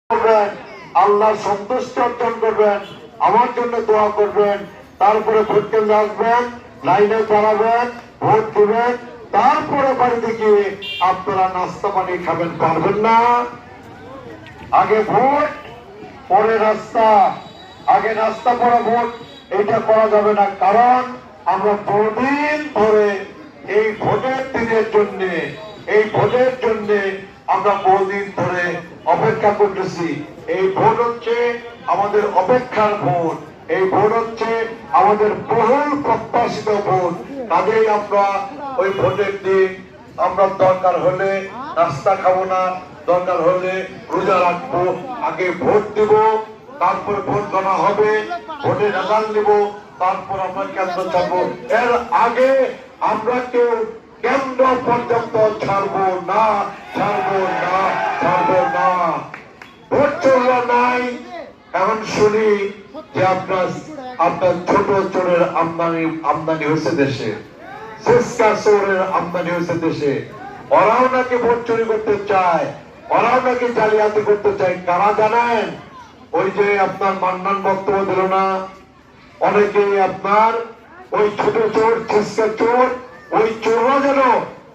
করবেন, আল্লাহ সন্তুষ্টি অর্জন করবেন, আমার জন্য দোয়া করবেন, তারপরে ভোট কেন্দ্রে আসবেন, লাইনে দাঁড়াবেন, ভোট দিবেন, তারপরে বাড়িতে গিয়ে আপনারা নাস্তা পানি খাবেন। পারবেন না? আগে ভোট পরে নাস্তা, আগে নাস্তা পরে ভোট, এটা করা যাবে না। কারণ আমরা বহুদিন ধরে এই ভোটের দিনের জন্য, এই ভোটের জন্য আমরা বহুদিন ধরে অপেক্ষা করতেছি। এই ভোট হচ্ছে আমাদের অপেক্ষার ভোট, এই ভোট হচ্ছে আমাদের বহুল প্রত্যাশিত ভোট। কাজেই আমরা ওই ভোটের দিন আমরা দরকার হলে নাস্তা খাবো না, দরকার হলে রোজা রাখবো, আগে ভোট দিব, তারপরে ভোট গণা হবে, ভোটে রেজাল্ট দিব, তারপর আমরা কেন্দ্র ছাড়বো। এর আগে আমরা কেউ কেন্দ্র পর্যন্ত ছাড়বো না, ছাড়বো না, ছাড়বো না। ভোট চললো নাই, এখন শুনি যে আপনার ছোট চোরের আমদানি হয়েছে দেশে, চেষ্টা চোরের আমদানি হয়েছে দেশে। ওরাও নাকি ভোট চুরি করতে চায়, ওরাও নাকি জালিয়াতি করতে চায়। কারা জানেন? ওই যে আপনার মান্নান বক্তব্য দিল না, অনেকেই আপনার ওই ছোট চোর, চেষ্টা চোর, ওই চোররা যেন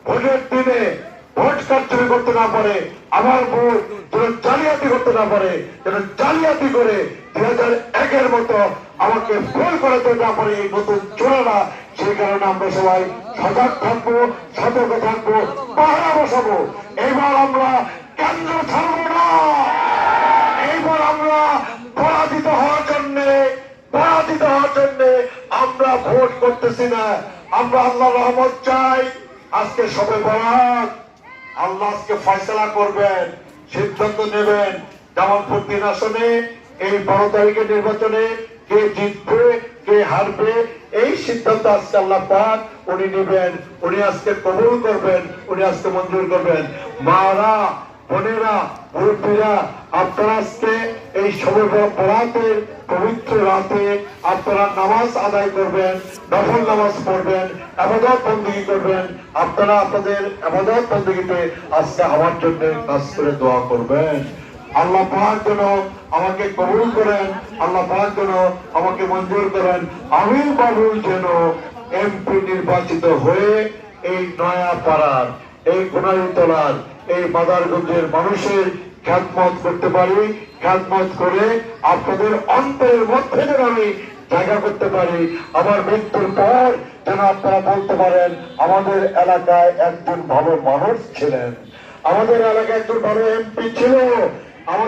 ভোটের দিনে ভোট কারচুপি করতে না পারে, আমার ভোট যেন জালিয়াতি করতে না পারে, যেন জালিয়াতি করে 2001-এর মতো আমাকে ফেল করাতে না পারে এই নতুন চোরেরা। সেই কারণে আমরা সবাই সজাগ থাকবো, সতর্ক থাকবো, পাহারা বসাবো। এইবার আমরা কেন্দ্র ছাড়বো না, এইবার আমরা পরাজিত হওয়ার জন্য আমরা ভোট করতেছি না। আমরা আল্লাহর রহমত চাই। আজকে সবে বরাত, আল্লাহ আজকে ফয়সালা করবেন, সিদ্ধান্ত নেবেন জামালপুর 3 আসনে এই 12 তারিখের নির্বাচনে কে জিতবে কে হারবে, এই সিদ্ধান্ত আজকে আল্লাহ পাক উনি নেবেন, উনি আজকে কবুল করবেন, উনি আজকে মঞ্জুর করবেন। মারা, বোনেরা, মুরব্বীরা, আপনারা আজকে এই সবে বরাতের পবিত্র রাতে আপনারা নামাজ আদায় করবেন, নফল নামাজ পড়বেন, ইবাদত বندگی করবেন। আপনারা আপনাদের ইবাদত বندگিতে আজকে আমার জন্য কাজ করে দোয়া করবেন। আল্লাহ পাক যেন আমাকে কবুল করেন, আল্লাহ পাক যেন আমাকে মঞ্জুর করেন। আমি বাবুল যেন এমপি নির্বাচিত হয়ে এই নয়াপাড়ার, এই কোনারীতলার, এই মাদারগঞ্জের মানুষের খ্যাতমত করতে পারি, খ্যাতমত করে আপনাদের অন্তরের মধ্যে যেন আমি জায়গা করতে পারি। আমার মৃত্যুর পর যেন আপনারা বলতে পারেন আমাদের এলাকায় একজন ভালো মানুষ ছিলেন, আমাদের এলাকায় একজন ভালো এমপি ছিল। আমাদের